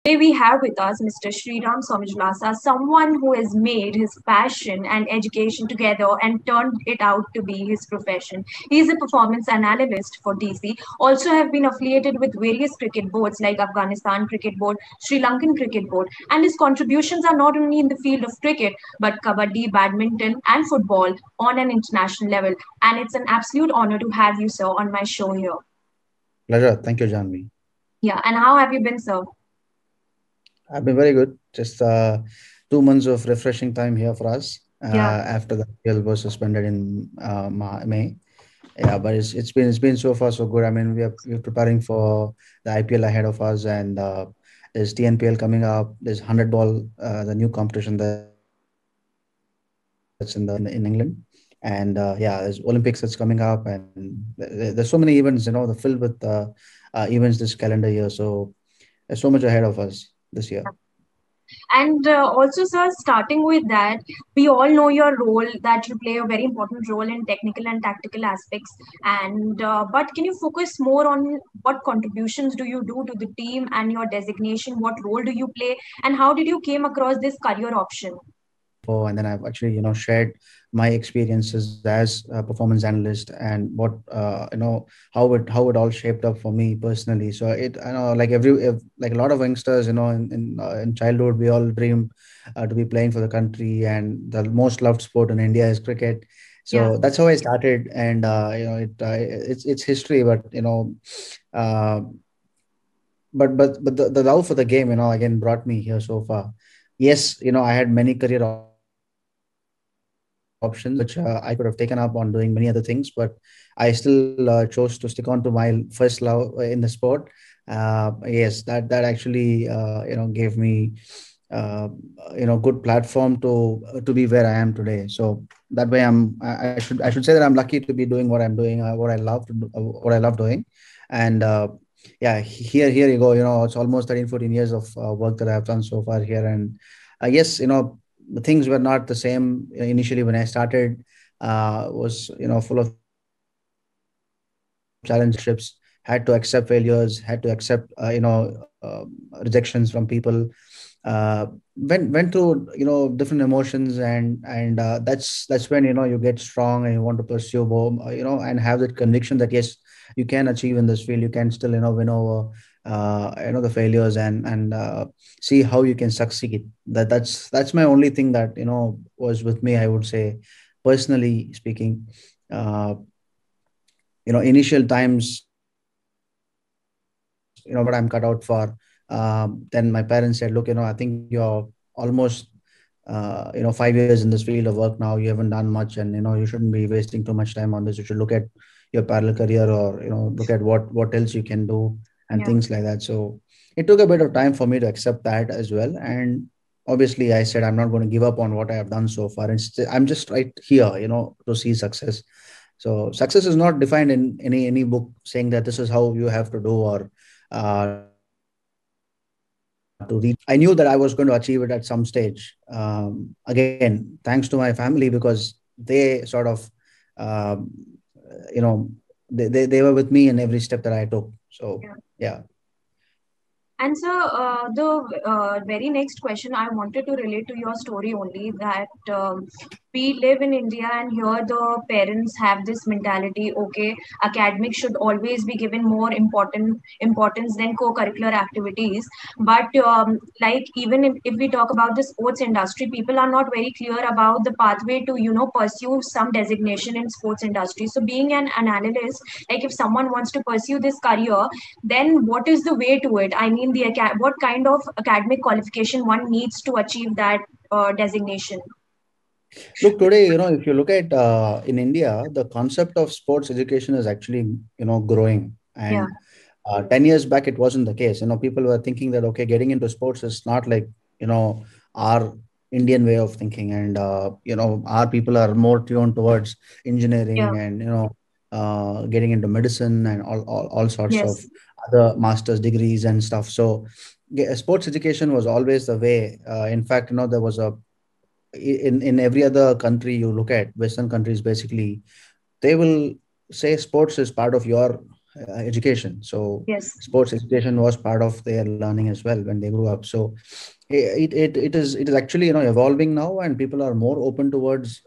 Today we have with us Mr. Sriram Somajlasa, someone who has made his passion and education together and turned it out to be his profession. He is a performance analyst for DC, also have been affiliated with various cricket boards like Afghanistan Cricket Board, Sri Lankan Cricket Board, and his contributions are not only in the field of cricket but kabaddi, badminton, and football on an international level. And it's an absolute honor to have you, sir, on my show here. Pleasure. Thank you, Janvi. Yeah, and how have you been, sir? I've been very good. Just 2 months of refreshing time here for us Yeah. after the IPL was suspended in May. Yeah, but it's been so far so good. I mean, we're preparing for the IPL ahead of us, and there's TNPL coming up. There's 100 ball, the new competition that's in England, and yeah, there's Olympics that's coming up, and there's so many events. The filled with events this calendar year. So there's so much ahead of us this year. And also, sir, starting with that, we all know your role that you play a very important role in technical and tactical aspects. And but can you focus more on what contributions do you do to the team and your designation? What role do you play, and how did you came across this career option? Before, and then I've actually shared my experiences as a performance analyst and what how it all shaped up for me personally. So like like a lot of youngsters, in childhood we all dream to be playing for the country, and the most loved sport in India is cricket. Yeah. So that's how I started, and it's history, but uh, the love for the game, again brought me here so far. Yes, I had many career options which I could have taken up on doing many other things, but I still chose to stick on to my first love in the sport. Yes, that actually gave me good platform to be where I am today. So that way I should say that I'm lucky to be doing what I'm doing, what I love to do, what I love doing. And yeah, here you go. It's almost 13, 14 years of work that I've done so far here. And yes, the things were not the same initially when I started. Was full of challenges, had to accept failures, had to accept rejections from people. Went through different emotions, and that's when you get strong and you want to pursue more, and have that conviction that yes, you can achieve in this field. You can still win over the failures, and see how you can succeed. That's my only thing that was with me, I would say, personally speaking. uh, Initial times, I thought that this is not what I'm cut out for. Then my parents said, look, I think you're almost 5 years in this field of work now. You haven't done much, and you shouldn't be wasting too much time on this. You should look at your parallel career, or look at what else you can do, and Yeah. things like that. So it took a bit of time for me to accept that as well. And obviously I said I'm not going to give up on what I have done so far, and I'm just right here to see success. So success is not defined in any book saying that this is how you have to do, or to reach this level. I knew that I was going to achieve it at some stage. Again, thanks to my family, because they sort of, um, you know, they were with me in every step that I took. So yeah. And so, the very next question I wanted to relate to your story only that we live in India and here the parents have this mentality. Okay, academics should always be given more importance than co-curricular activities. But like even if we talk about the sports industry, people are not very clear about the pathway to pursue some designation in sports industry. So being an analyst, like if someone wants to pursue this career, then what is the way to it? I mean, what kind of academic qualification one needs to achieve that designation? Look, today, if you look at in India, the concept of sports education is actually, growing. Yeah. And 10 years back, it wasn't the case. People were thinking that, okay, getting into sports is not like, our Indian way of thinking. And, our people are more tuned towards Yeah. engineering and, getting into medicine and all sorts of Yes. other master's degrees and stuff. So sports education was always the way. In fact, there was a in every other country you look at, Western countries basically, they will say sports is part of your education. So Yes. sports education was part of their learning as well when they grew up. So it is actually evolving now, and people are more open towards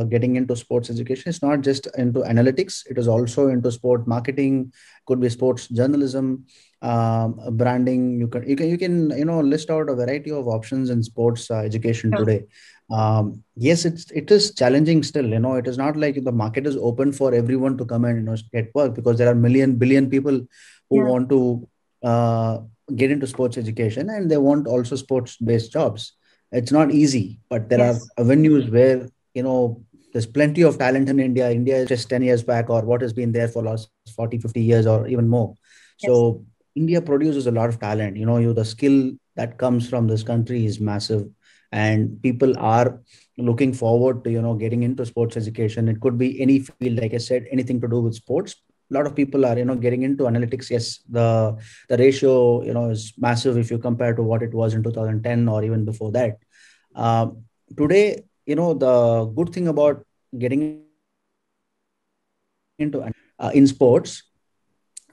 getting into sports education. It's not just into analytics; it is also into sport marketing. Could be sports journalism, branding. You can list out a variety of options in sports education Yeah. today. Yes, it is challenging still. It is not like the market is open for everyone to come and get work, because there are million billion people who Yeah. want to uh, get into sports education, and they want also sports based jobs. It's not easy, but there are Yes. avenues where there's plenty of talent in India. India is just 10 years back, or what has been there for last 40, 50 years or even more. Yes. So India produces a lot of talent. The skill that comes from this country is massive, and people are looking forward to getting into sports education. It could be any field, like I said, anything to do with sports. A lot of people are getting into analytics. Yes, the ratio is massive if you compare to what it was in 2010 or even before that. Today, the good thing about getting into in sports,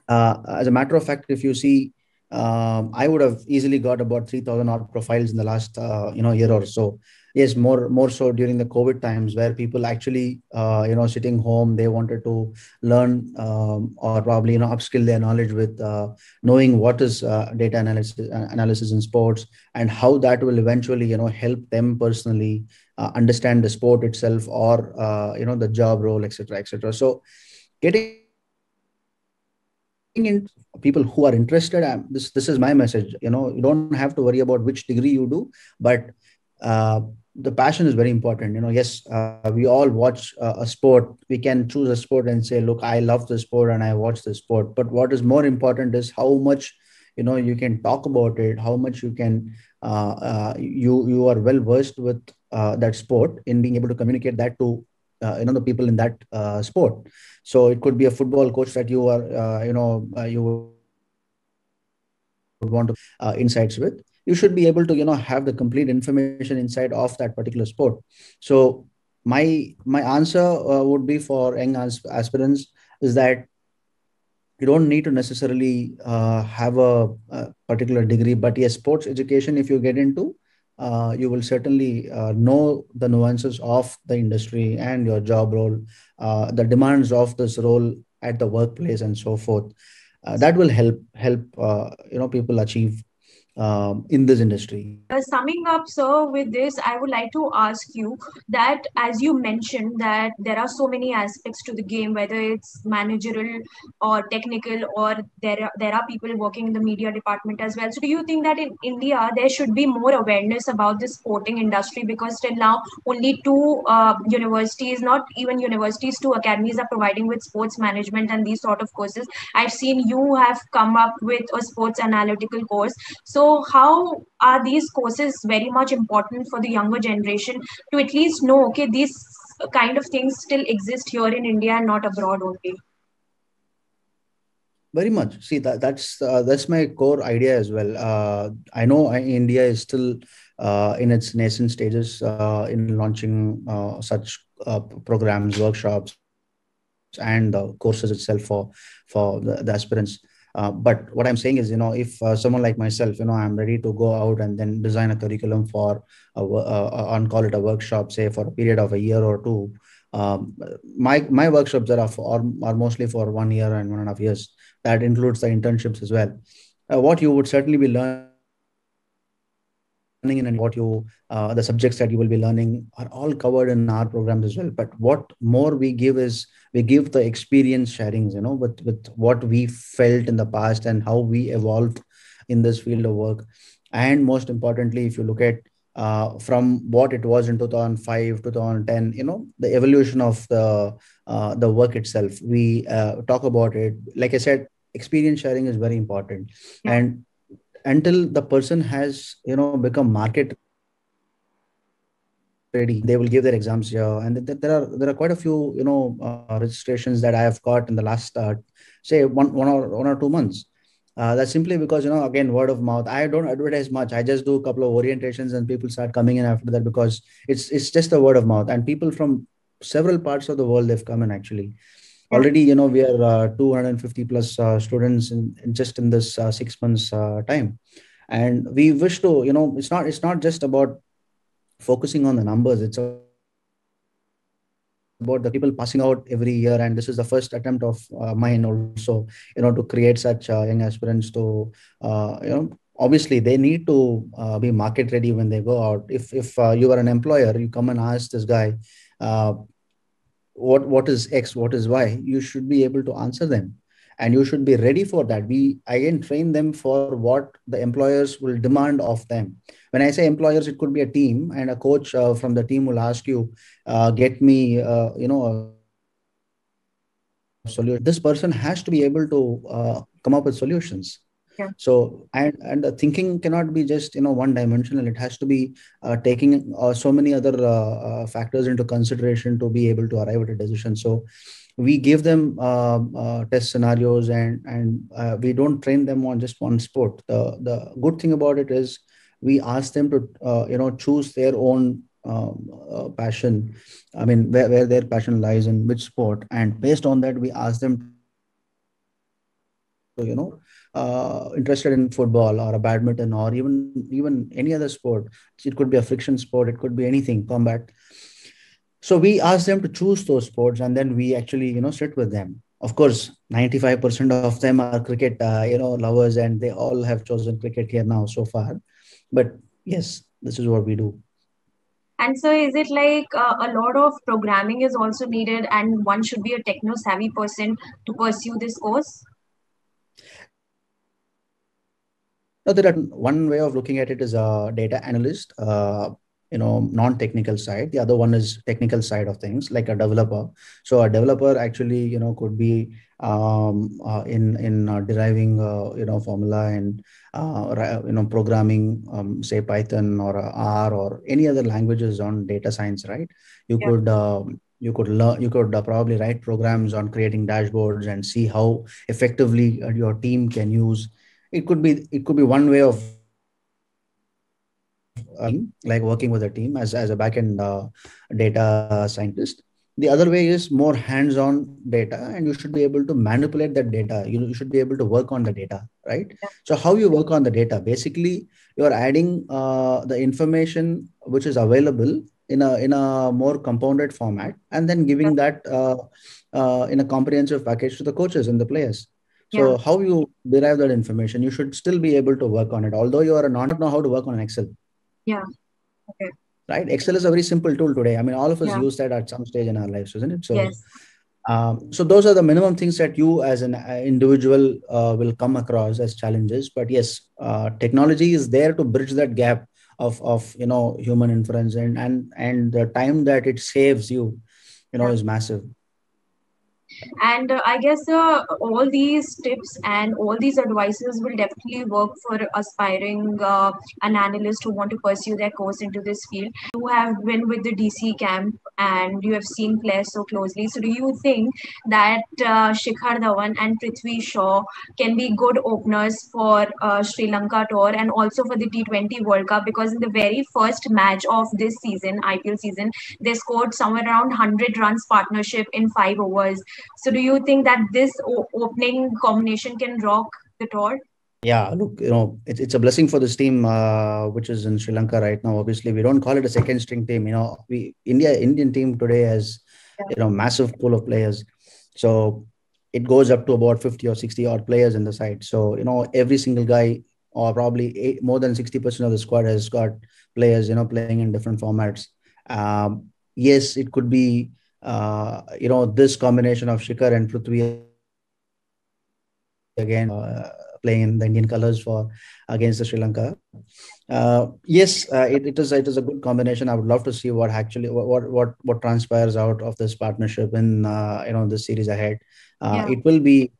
as a matter of fact, if you see, I would have easily got about 3,000 odd profiles in the last year or so. Yes, more so during the COVID times, where people actually sitting home, they wanted to learn, or probably upskill their knowledge with knowing what is data analysis in sports, and how that will eventually help them personally understand the sport itself, or the job role, etc., etc. So getting in people who are interested, this is my message. You don't have to worry about which degree you do, but the passion is very important. Yes, we all watch a sport. We can choose a sport and say, look, I love this sport and I watch this sport. But what is more important is how much you can talk about it, how much you can you are well versed with that sport, in being able to communicate that to the people in that sport. So it could be a football coach that you are you would want to insights with. You should be able to have the complete information inside of that particular sport. So my answer would be for young aspirants, is that you don't need to necessarily have a particular degree, but yes, sports education, if you get into, you will certainly know the nuances of the industry and your job role, the demands of this role at the workplace, and so forth. That will help people achieve in this industry. Summing up, sir, with this, I would like to ask you that as you mentioned that there are so many aspects to the game, whether it's managerial or technical, or there are people working in the media department as well. So, do you think that in India there should be more awareness about the sporting industry? Because till now, only two universities, not even universities, two academies are providing with sports management and these sort of courses. I've seen you have come up with a sports analytical course. So, how are these courses very much important for the younger generation to at least know, okay, these kind of things still exist here in India and not abroad only? Very much. See, that's my core idea as well. I know India is still in its nascent stages in launching such programs, workshops, and the courses itself for the aspirants. But what I'm saying is, if someone like myself, I'm ready to go out and then design a curriculum for on call it a workshop, say for a period of a year or two. My workshops are mostly for 1 year and 1.5 years. That includes the internships as well. What you would certainly be learning in an internship, the subjects that you will be learning are all covered in our programs as well. But what more we give is, we give the experience sharings, with what we felt in the past and how we evolved in this field of work. And most importantly, if you look at from what it was in 2005, 2010, the evolution of the work itself. We talk about it. Like I said, experience sharing is very important. Yeah. And until the person has become market ready, they will give their exams here. And there are quite a few registrations that I have got in the last say 1 or 2 months. That's simply because, again, word of mouth. I don't advertise much. I just do a couple of orientations and people start coming in after that, because it's just a word of mouth, and people from several parts of the world, they've come in actually. Yeah. Already, we are 250 plus students in just in this 6 months time, and we wish to, it's not just about focusing on the numbers. It's about the people passing out every year, and this is the first attempt of mine also, to create such young aspirants to, obviously they need to be market ready when they go out. If you are an employer, you come and ask this guy, uh, what is X, what is Y, you should be able to answer them, and you should be ready for that. We again train them for what the employers will demand of them. When I say employers, it could be a team, and a coach from the team will ask you, get me a solution. This person has to be able to come up with solutions. So, Yeah. and the thinking cannot be just one dimensional. It has to be taking so many other factors into consideration to be able to arrive at a decision. So we give them test scenarios, and we don't train them on just one sport. The good thing about it is we ask them to choose their own passion. I mean, where their passion lies in which sport, and based on that we ask them to interested in football or a badminton or even any other sport. It could be a friction sport, it could be anything, combat. So we ask them to choose those sports, and then we actually sit with them. Of course, 95% of them are cricket lovers, and they all have chosen cricket here now so far. But yes, this is what we do. And so, is it like a lot of programming is also needed, and one should be a techno savvy person to pursue this course? No, there are two ways of looking at it. One way of looking at it is a data analyst, non-technical side. The other one is technical side of things, like a developer. So a developer actually, could be in deriving, formula, and programming, say Python or R or any other languages on data science, right? You Yeah. could learn. You could probably write programs on creating dashboards and see how effectively your team can use. It could be one way of team, like working with a team as a backend data scientist. The other way is more hands-on data, and you should be able to manipulate that data. You should be able to work on the data, right? So how you work on the data? Basically, you are adding the information which is available in a more compounded format, and then Yeah. giving that in a comprehensive package to the coaches and the players. Yeah. So how you derive that information, you should still be able to work on it, although you are not know how to work on Excel, Yeah. Okay. right? Excel is a very simple tool today. I mean, all of us Yeah. use that at some stage in our lives, isn't it? So, Yes. so those are the minimum things that you as an individual will come across as challenges. But yes, technology is there to bridge that gap of human inference, and the time that it saves you, Yeah. is massive. And I guess all these tips and all these advices will definitely work for aspiring an analyst who want to pursue their course into this field. You have been with the DC camp and you have seen players so closely. So do you think that Shikhar Dhawan and Prithvi Shaw can be good openers for Sri Lanka tour and also for the T20 World Cup? Because in the very first match of this season, IPL season, they scored somewhere around 100 runs partnership in 5 overs. So do you think that this opening combination can rock the tour? Yeah, look, it's a blessing for this team, which is in Sri Lanka right now. Obviously, we don't call it a second string team. Indian team today has, massive pool of players. So it goes up to about 50 or 60 odd players in the side. So, every single guy, or probably more than 60% of the squad has got players, playing in different formats. Yes, it could be, this combination of Shikhar and Prithvi again, playing in the Indian colors for against the Sri Lanka. Yes, it is a good combination. I would love to see what actually what transpires out of this partnership in this series ahead. Yeah.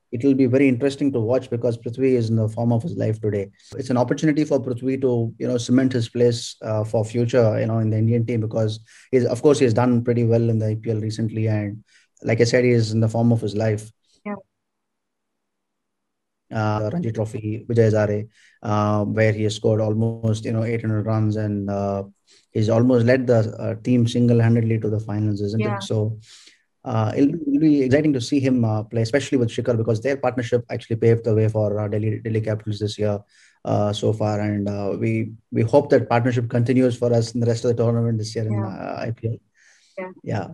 It will be very interesting to watch because Prithvi is in the form of his life today. It's an opportunity for Prithvi to cement his place for future in the Indian team, because he has done pretty well in the IPL recently, and like I said, he is in the form of his life. Yeah. Ranji Trophy, Vijay Hazare, where he has scored almost 800 runs, and he's almost led the team single-handedly to the finals, isn't it? Yeah. So It'll be exciting to see him play, especially with Shikhar, because their partnership actually paved the way for Delhi Capitals this year so far, and we hope that partnership continues for us in the rest of the tournament this year in Yeah. IPL. Yeah. Yeah,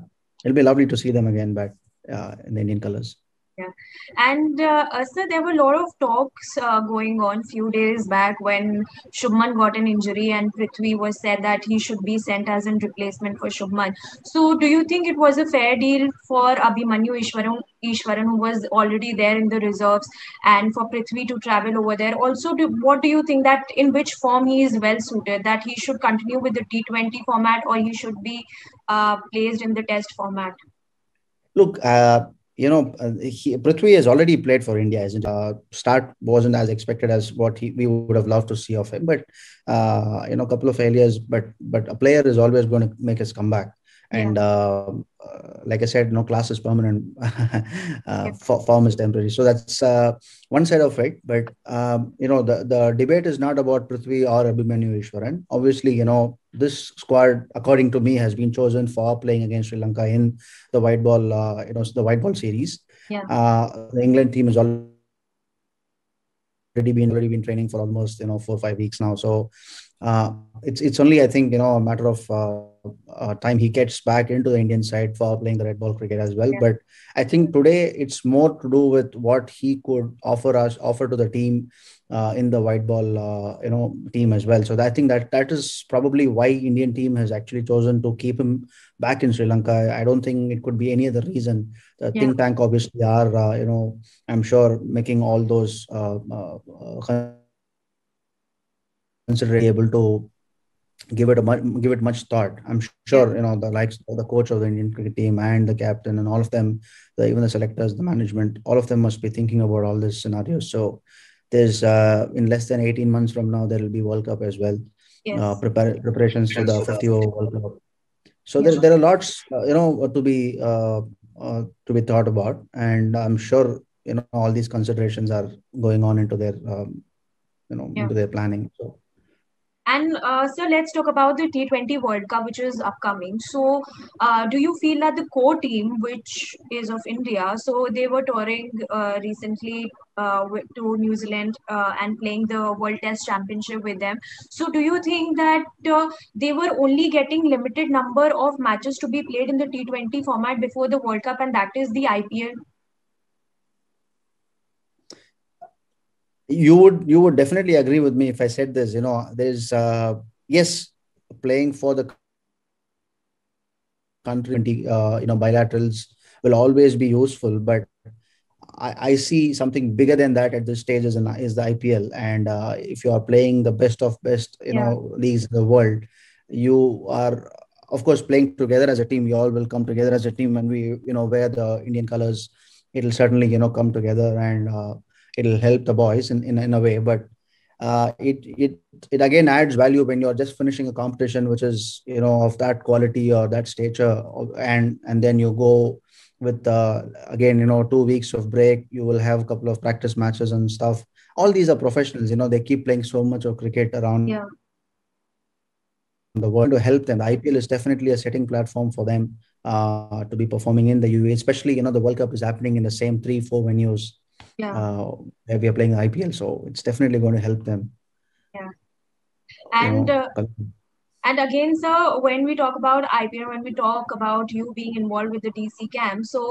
it'll be lovely to see them again back in the Indian colors. Yeah. And sir, there were a lot of talks going on few days back when Shubman got an injury and Prithvi was said that he should be sent as a replacement for Shubman. So do you think it was a fair deal for Abhimanyu Ishwaran, who was already there in the reserves, and for Prithvi to travel over there? Also, what do you think that in which form he is well suited, that he should continue with the T20 format or he should be placed in the test format? Look, Prithvi has already played for India, isn't it? Start wasn't as expected as what we would have loved to see of him, but a couple of failures. But a player is always going to make his comeback. Yeah. And like I said, no, class is permanent, Yeah. form is temporary. So that's one side of it. But the debate is not about Prithvi or Abhimanyu Ishwaran. Obviously, this squad, according to me, has been chosen for playing against Sri Lanka in the white ball, the white ball series. Yeah. The England team has already been training for almost 4 or 5 weeks now. So it's only, I think, a matter of time he gets back into the Indian side for playing the red ball cricket as well. Yeah. But I think today it's more to do with what he could offer to the team in the white ball team as well. So I think that is probably why Indian team has actually chosen to keep him back in Sri Lanka. I don't think it could be any other reason. The Yeah. think tank obviously are I'm sure making all those consider able to give it much thought. I'm sure Yeah. the likes of the coach of the Indian cricket team and the captain and all of them, even the selectors, the management, all of them must be thinking about all these scenarios. So there's in less than 18 months from now there will be World Cup as well. Yes. Preparations for the 50 over World Cup. So Yeah. there are lots to be thought about, and I'm sure all these considerations are going on into their Yeah. into their planning. So And so let's talk about the T20 World Cup, which is upcoming. So, do you feel that the core team, which is of India, so they were touring recently to New Zealand and playing the World Test Championship with them. So, do you think that they were only getting limited number of matches to be played in the T20 format before the World Cup, and that is the IPL? you would definitely agree with me if I said this. There's yes, playing for the country, bilaterals will always be useful, but I see something bigger than that at this stage is the IPL. And if you are playing the best of best, Yeah. leagues in the world, you are, of course, playing together as a team. You all will come together as a team, and we, wear the Indian colors. It'll certainly, come together, and it'll help the boys in a way. But it again adds value when you're just finishing a competition which is of that quality or that stature, and then you go with again 2 weeks of break. You will have a couple of practice matches and stuff. All these are professionals. They keep playing so much of cricket around Yeah. the world to help them. The IPL is definitely a setting platform for them to be performing in the UAE, especially the World Cup is happening in the same 3-4 venues Yeah. uh, where we are playing the IPL. So it's definitely going to help them Yeah. you And know And again, sir, when we talk about IPL, when we talk about you being involved with the DC camp, so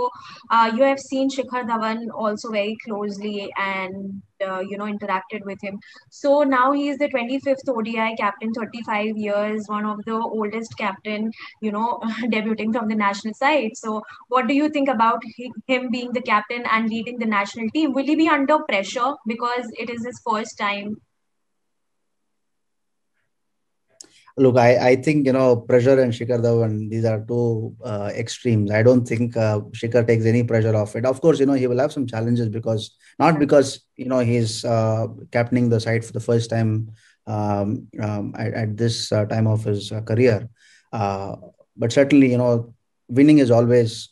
you have seen Shikhar Dhawan also very closely and interacted with him. So now he is the 25th ODI captain, 35 years, one of the oldest captain, debuting from the national side. So what do you think about him being the captain and leading the national team? Will he be under pressure because it is his first time? Look, I think pressure and Shikhar Dhawan, these are two extremes. I don't think Shikhar takes any pressure off it. Of course, he will have some challenges because not because he's captaining the side for the first time at this time of his career, uh, but certainly winning is always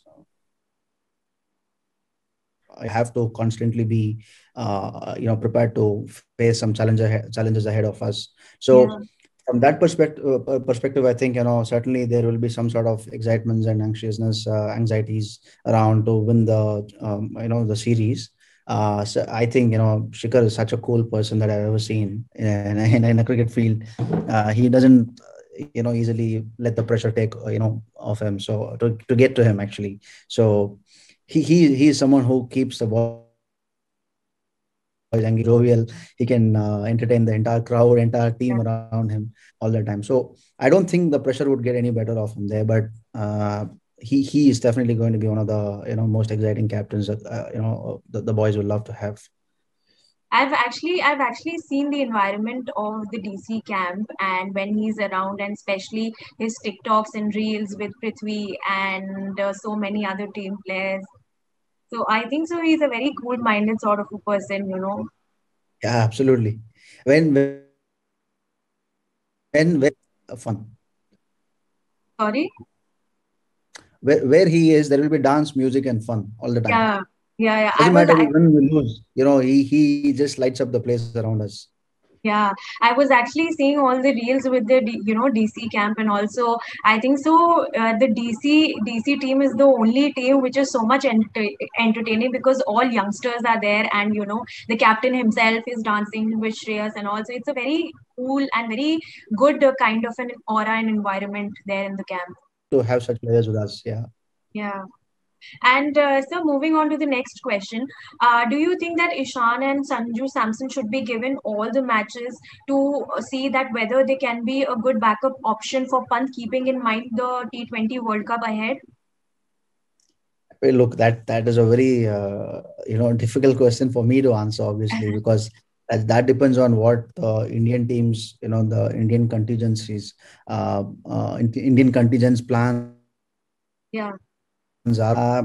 have to constantly be prepared to face some challenges ahead of us. So Yeah. from that perspective, I think, certainly there will be some sort of excitements and anxiousness, anxieties around to win the series. So I think, Shikhar is such a cool person that I've ever seen in a cricket field. He doesn't, easily let the pressure take, off him. So to get to him actually. So he is someone who keeps the boys angry, jovial. He can entertain the entire crowd, entire team around him all the time. So I don't think the pressure would get any better off him there. But he is definitely going to be one of the most exciting captains that the boys would love to have. I've actually seen the environment of the DC camp and when he's around, and especially his TikToks and reels with Prithvi and so many other team players. So I think so he's a very cool-minded sort of a person, you know. Yeah, absolutely. When fun. Sorry? Where he is, there will be dance, music, and fun all the time. Yeah, yeah. Doesn't matter we win, we lose. He just lights up the place around us. Yeah, I was actually seeing all the reels with the DC camp, and also I think so. The DC team is the only team which is so much entertaining because all youngsters are there, and the captain himself is dancing with Shreyas, and also it's a very cool and very good kind of an aura and environment there in the camp. To have such players with us. Yeah. Yeah. And so, moving on to the next question, do you think that Ishan and Sanju Samson should be given all the matches to see that whether they can be a good backup option for Pant, keeping in mind the T20 World Cup ahead? Well, look, that is a very difficult question for me to answer, obviously, because that depends on what the Indian teams, the Indian contingencies, Indian contingents plans are. Yeah,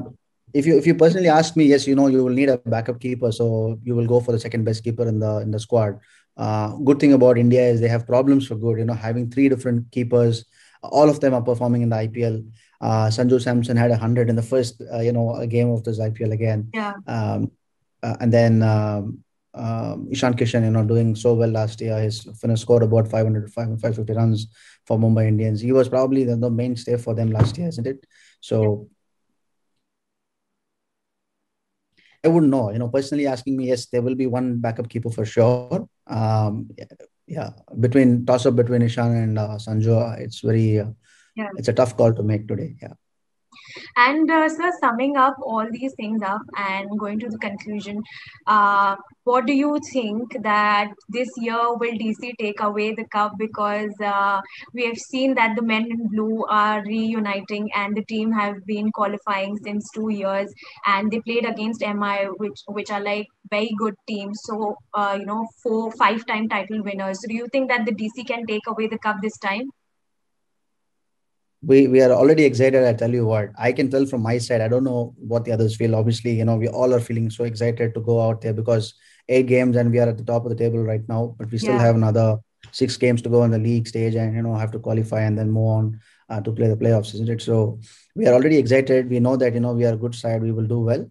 If you personally ask me, yes, you will need a backup keeper, so you will go for the second best keeper in the squad. Good thing about India is they have problems for good. Having three different keepers, all of them are performing in the IPL. Sanju Samson had 100 in the first, game of this IPL again, yeah, and then Ishan Kishan, doing so well last year. He's finished scored about 550 runs for Mumbai Indians. He was probably the mainstay for them last year, isn't it? yeah. So I wouldn't know. Personally asking me, yes, there will be one backup keeper for sure. Yeah, between toss up between Ishan and Sanju, Yeah. it's a tough call to make today. Yeah. And sir, summing up all these things up and going to the conclusion, what do you think that this year will DC take away the cup? Because we have seen that the men in blue are reuniting and the team have been qualifying since 2 years, and they played against MI, which are like very good teams. So 5-time title winners. So do you think that the DC can take away the cup this time? We are already excited. I tell you what, I can tell from my side. I don't know what the others feel. Obviously, we all are feeling so excited to go out there because 8 games and we are at the top of the table right now. But we still Yeah. have another 6 games to go on the league stage, and have to qualify and then move on to play the playoffs, isn't it? So we are already excited. We know that we are a good side. We will do well.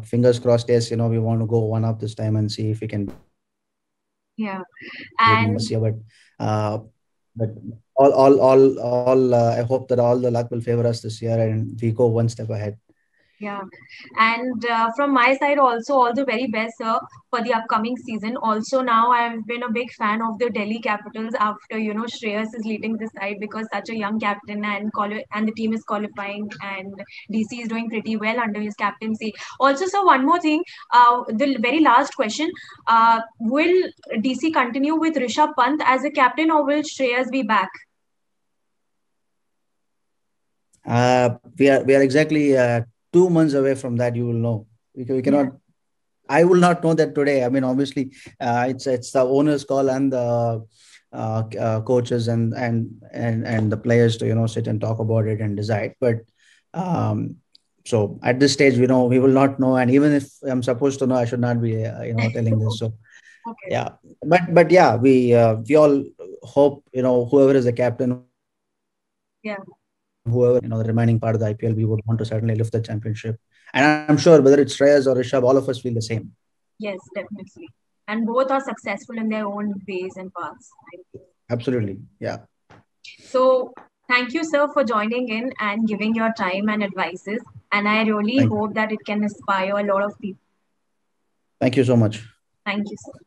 Fingers crossed. Yes, we want to go one up this time and see if we can beat Yeah. Mumbai this And year. But I hope that all the luck will favor us this year and we go one step ahead. yeah, and from my side also, all the very best, sir, for the upcoming season. Also, now I've been a big fan of the Delhi Capitals after Shreyas is leading the side because such a young captain and the team is qualifying and DC is doing pretty well under his captaincy. Also, sir, one more thing, the very last question: will DC continue with Rishabh Pant as a captain, or will Shreyas be back? We are exactly 2 months away from that. You will know. We Yeah, cannot. I will not know that today. I mean, obviously, it's the owner's call and the coaches and the players to sit and talk about it and decide. But um, so at this stage, we will not know. And even if I'm supposed to know, I should not be telling this. So okay. yeah, but yeah, we all hope whoever is the captain, whoever Yeah. the remaining part of the IPL, we would want to certainly lift the championship. And I'm sure whether it's Shreyas or Rishabh, all of us feel the same. Yes, definitely. And both are successful in their own ways and paths. Absolutely. Yeah. So thank you, sir, for joining in and giving your time and advices. And I really Thank you. hope that it can inspire a lot of people. Thank you so much. Thank you, sir.